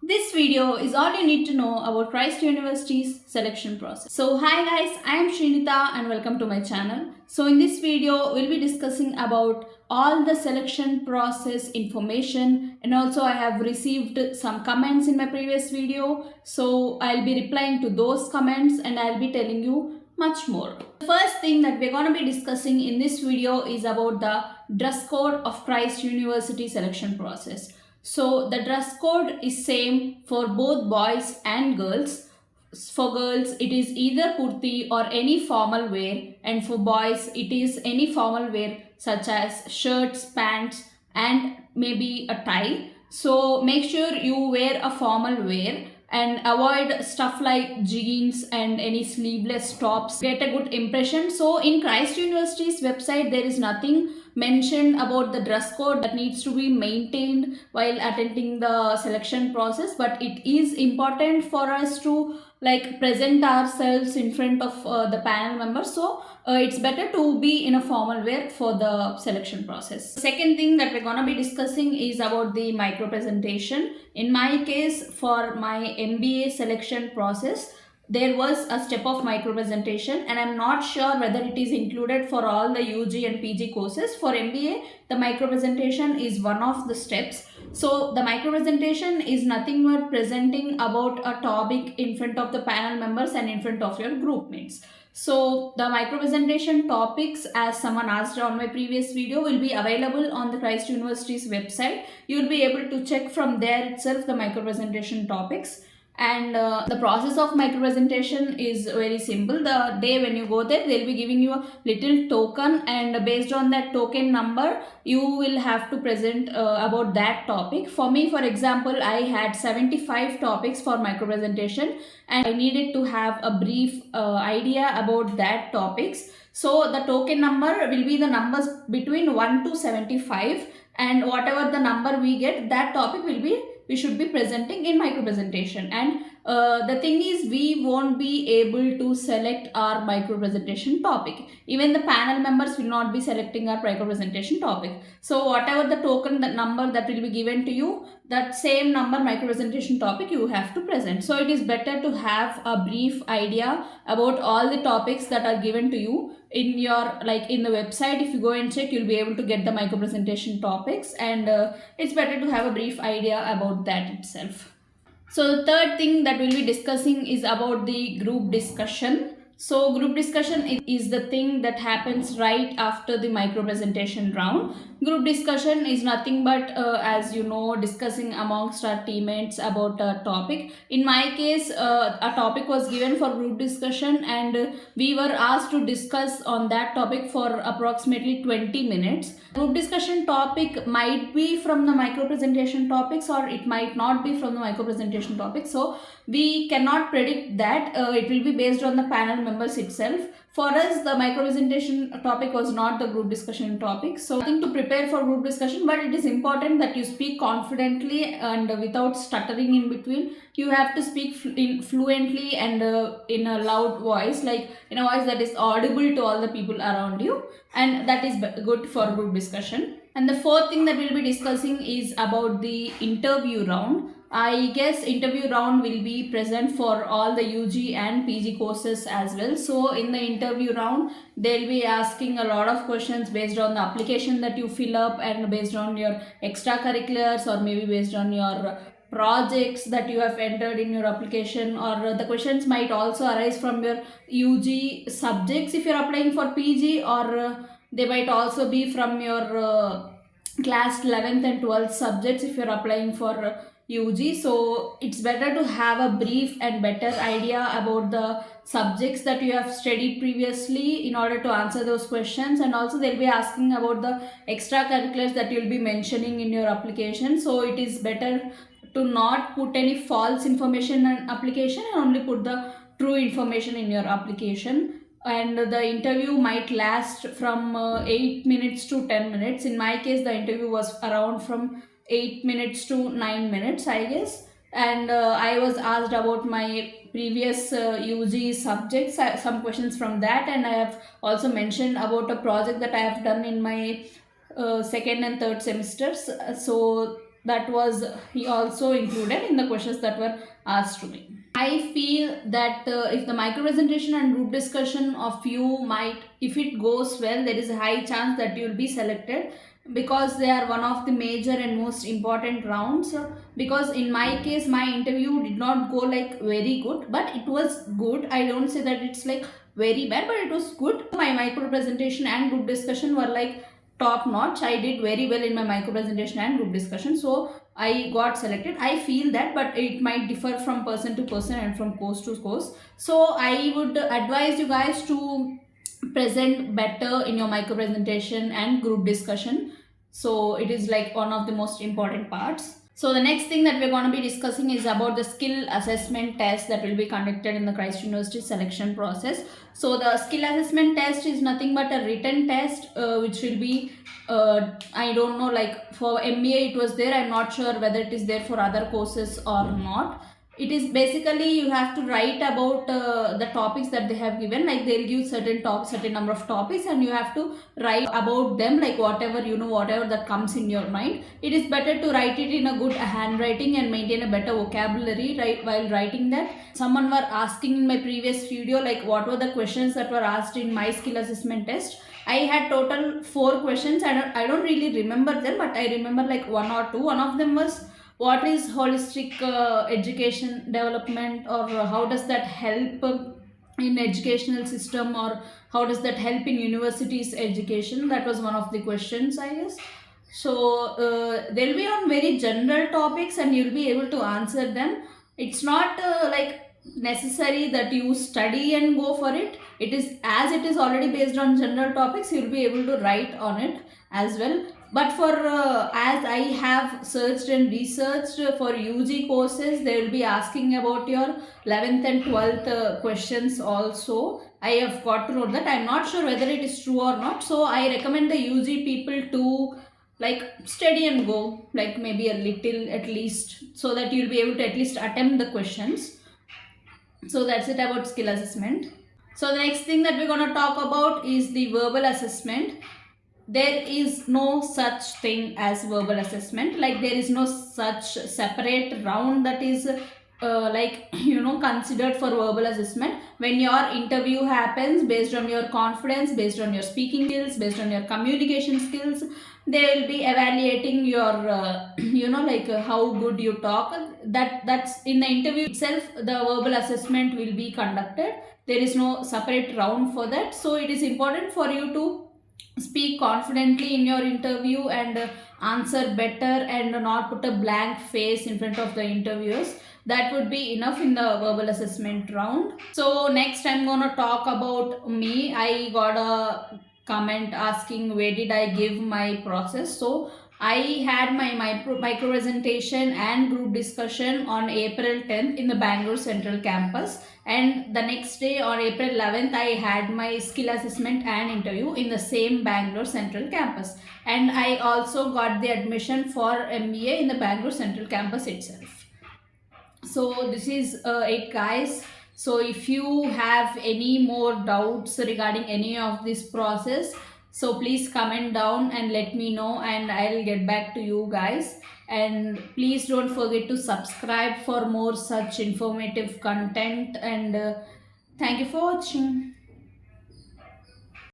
This video is all you need to know about Christ University's selection process. So hi guys, I am Srinita and welcome to my channel. So in this video, we'll be discussing about all the selection process information, and also I have received some comments in my previous video. So I'll be replying to those comments and I'll be telling you much more. The first thing that we're going to be discussing in this video is about the dress code of Christ University selection process. So the dress code is same for both boys and girls. For girls, it is either kurti or any formal wear, and for boys, it is any formal wear such as shirts, pants, and maybe a tie. So make sure you wear a formal wear and avoid stuff like jeans and any sleeveless tops. Get a good impression. So in Christ University's website, there is nothing mentioned about the dress code that needs to be maintained while attending the selection process, but it is important for us to present ourselves in front of the panel members. So it's better to be in a formal wear for the selection process. Second thing that we're gonna be discussing is about the micro presentation. In my case, for my MBA selection process, there was a step of micro presentation, and I'm not sure whether it is included for all the UG and PG courses. For MBA, the micro presentation is one of the steps. So the micro presentation is nothing but presenting about a topic in front of the panel members and in front of your group mates. So the micro presentation topics, as someone asked on my previous video, will be available on the Christ University's website. You will be able to check from there itself the micro presentation topics. And the process of micro presentation is very simple. The day when you go there, they'll be giving you a little token, and based on that token number, you will have to present about that topic. For me, for example, I had 75 topics for micro presentation, and I needed to have a brief idea about that topics. So the token number will be the numbers between 1 to 75, and whatever the number we get, that topic we should be presenting in micro presentation. And the thing is, we won't be able to select our micro presentation topic. Even the panel members will not be selecting our micro presentation topic. So whatever the token, that number that will be given to you, that same number micro presentation topic you have to present. So it is better to have a brief idea about all the topics that are given to you in your, in the website. If you go and check, you'll be able to get the micro presentation topics, and it's better to have a brief idea about that itself. So the third thing that we'll be discussing is about the group discussion. So group discussion is the thing that happens right after the micro presentation round. Group discussion is nothing but, as you know, discussing amongst our teammates about a topic. In my case, a topic was given for group discussion, and we were asked to discuss on that topic for approximately 20 minutes. Group discussion topic might be from the micro presentation topics, or it might not be from the micro presentation topics. So we cannot predict that. It will be based on the panel members itself. For us, the micro presentation topic was not the group discussion topic. So nothing to prepare for group discussion, but it is important that you speak confidently and without stuttering in between. You have to speak fluently and in a loud voice, like in a voice that is audible to all the people around you, and that is good for group discussion. And the fourth thing that we'll be discussing is about the interview round. I guess interview round will be present for all the UG and PG courses as well. So in the interview round, they'll be asking a lot of questions based on the application that you fill up, and based on your extracurriculars, or maybe based on your projects that you have entered in your application. Or the questions might also arise from your UG subjects if you're applying for PG, or they might also be from your class 11th and 12th subjects if you're applying for UG. So it's better to have a brief and better idea about the subjects that you have studied previously in order to answer those questions. And also they'll be asking about the extracurriculars that you'll be mentioning in your application. So it is better to not put any false information in application, and only put the true information in your application. And the interview might last from 8 minutes to 10 minutes. In my case, the interview was around from 8 minutes to 9 minutes, I guess. And I was asked about my previous UG subjects, some questions from that, and I have also mentioned about a project that I have done in my second and third semesters. So that was also included in the questions that were asked to me. I feel that if the micro presentation and group discussion of you might, if it goes well, there is a high chance that you will be selected, because they are one of the major and most important rounds. Because in my case, my interview did not go like very good, but it was good. I don't say that it's like very bad, but it was good. My micro presentation and group discussion were like top notch. I did very well in my micro presentation and group discussion, so I got selected. I feel that, but it might differ from person to person and from course to course. So I would advise you guys to present better in your micro presentation and group discussion. So it is like one of the most important parts. So the next thing that we're going to be discussing is about the skill assessment test that will be conducted in the Christ University selection process. So the skill assessment test is nothing but a written test which will be I don't know, like for MBA it was there. I'm not sure whether it is there for other courses or not. It is basically you have to write about the topics that they have given. Like they'll give certain number of topics, and you have to write about them, like whatever you know, whatever that comes in your mind. It is better to write it in a good handwriting and maintain a better vocabulary right while writing that. Someone were asking in my previous video like what were the questions that were asked in my skill assessment test. I had total 4 questions. I don't really remember them, but I remember like 1 or 2. One of them was, what is holistic education development, or how does that help in educational system, or how does that help in universities education? That was one of the questions, I guess. So they'll be on very general topics and you'll be able to answer them. It's not like necessary that you study and go for it. It is, as it is already based on general topics, you'll be able to write on it as well. But for as I have searched and researched for UG courses, they will be asking about your 11th and 12th questions also. I have got to know that. I'm not sure whether it is true or not. So I recommend the UG people to like study and go, like maybe a little at least, so that you'll be able to at least attempt the questions. So that's it about skill assessment. So the next thing that we're going to talk about is the verbal assessment. There is no such thing as verbal assessment. Like there is no such separate round that is considered for verbal assessment. When your interview happens, based on your confidence, based on your speaking skills, based on your communication skills, they will be evaluating your how good you talk. That's in the interview itself, the verbal assessment will be conducted. There is no separate round for that. So it is important for you to speak confidently in your interview and answer better, and not put a blank face in front of the interviewers. That would be enough in the verbal assessment round. So next I'm gonna talk about me. I got a comment asking where did I give my process. So I had my micro presentation and group discussion on April 10th in the Bangalore Central Campus, and the next day on April 11th I had my skill assessment and interview in the same Bangalore Central Campus, and I also got the admission for MBA in the Bangalore Central Campus itself. So this is it, guys. So if you have any more doubts regarding any of this process, so please comment down and let me know, and I'll get back to you guys. And please don't forget to subscribe for more such informative content, and thank you for watching.